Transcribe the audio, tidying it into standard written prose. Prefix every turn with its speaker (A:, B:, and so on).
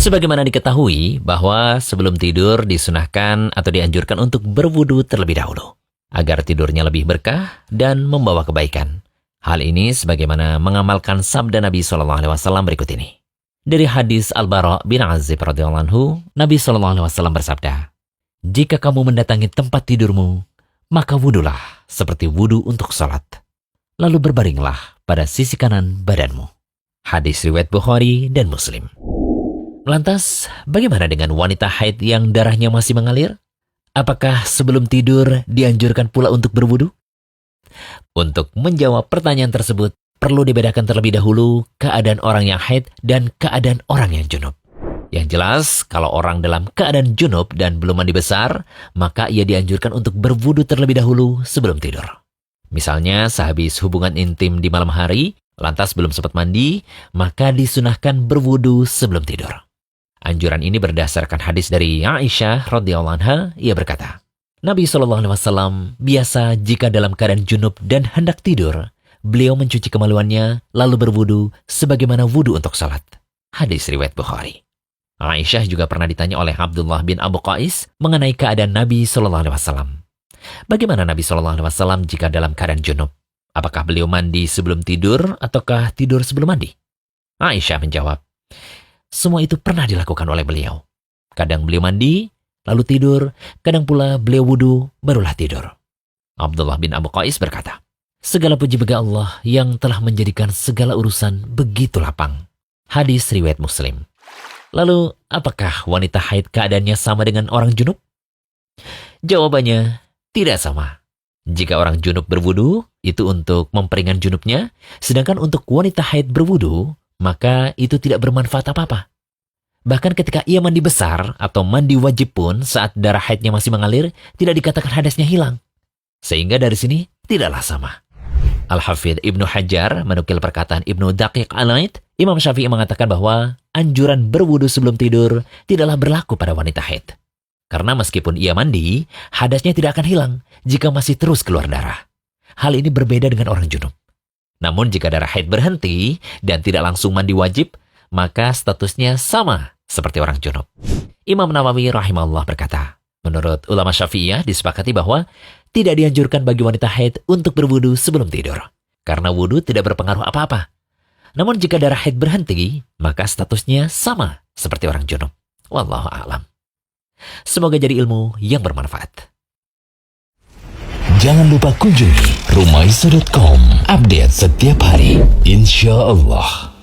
A: Sebagaimana diketahui bahwa sebelum tidur disunahkan atau dianjurkan untuk berwudu terlebih dahulu, agar tidurnya lebih berkah dan membawa kebaikan. Hal ini sebagaimana mengamalkan sabda Nabi SAW berikut ini. Dari hadis Al-Bara bin Azib radhiyallahu anhu, Nabi SAW bersabda, "Jika kamu mendatangi tempat tidurmu, maka wudulah seperti wudu untuk salat. Lalu berbaringlah pada sisi kanan badanmu." Hadis riwayat Bukhari dan Muslim. Lantas, bagaimana dengan wanita haid yang darahnya masih mengalir? Apakah sebelum tidur dianjurkan pula untuk berwudu? Untuk menjawab pertanyaan tersebut, perlu dibedakan terlebih dahulu keadaan orang yang haid dan keadaan orang yang junub. Yang jelas, kalau orang dalam keadaan junub dan belum mandi besar, maka ia dianjurkan untuk berwudu terlebih dahulu sebelum tidur. Misalnya, sehabis hubungan intim di malam hari, lantas belum sempat mandi, maka disunahkan berwudu sebelum tidur. Anjuran ini berdasarkan hadis dari Aisyah radhiyallahu anha. Ia berkata, Nabi SAW biasa jika dalam keadaan junub dan hendak tidur, beliau mencuci kemaluannya lalu berwudu sebagaimana wudu untuk salat. Hadis riwayat Bukhari. Aisyah juga pernah ditanya oleh Abdullah bin Abu Qais mengenai keadaan Nabi SAW. Bagaimana Nabi SAW jika dalam keadaan junub? Apakah beliau mandi sebelum tidur ataukah tidur sebelum mandi? Aisyah menjawab, semua itu pernah dilakukan oleh beliau. Kadang beliau mandi, lalu tidur, kadang pula beliau wudu, barulah tidur. Abdullah bin Abu Qais berkata, segala puji bagi Allah yang telah menjadikan segala urusan begitu lapang. Hadis riwayat Muslim. Lalu, apakah wanita haid keadaannya sama dengan orang junub? Jawabannya, tidak sama. Jika orang junub berwudu, itu untuk memperingan junubnya, sedangkan untuk wanita haid berwudu, maka itu tidak bermanfaat apa-apa. Bahkan ketika ia mandi besar atau mandi wajib pun saat darah haidnya masih mengalir, tidak dikatakan hadasnya hilang. Sehingga dari sini tidaklah sama. Al-Hafidh Ibnu Hajar menukil perkataan Ibnu Daqiq Al-Aid, Imam Syafi'i mengatakan bahwa anjuran berwudu sebelum tidur tidaklah berlaku pada wanita haid. Karena meskipun ia mandi, hadasnya tidak akan hilang jika masih terus keluar darah. Hal ini berbeda dengan orang junub. Namun jika darah haid berhenti dan tidak langsung mandi wajib, maka statusnya sama seperti orang junub. Imam Nawawi rahimahullah berkata, menurut ulama Syafi'iyah disepakati bahwa tidak dianjurkan bagi wanita haid untuk berwudu sebelum tidur, karena wudu tidak berpengaruh apa-apa. Namun jika darah haid berhenti, maka statusnya sama seperti orang junub. Wallahu a'lam. Semoga jadi ilmu yang bermanfaat.
B: Jangan lupa kunjungi rumaisa.com. Update setiap hari, insya Allah.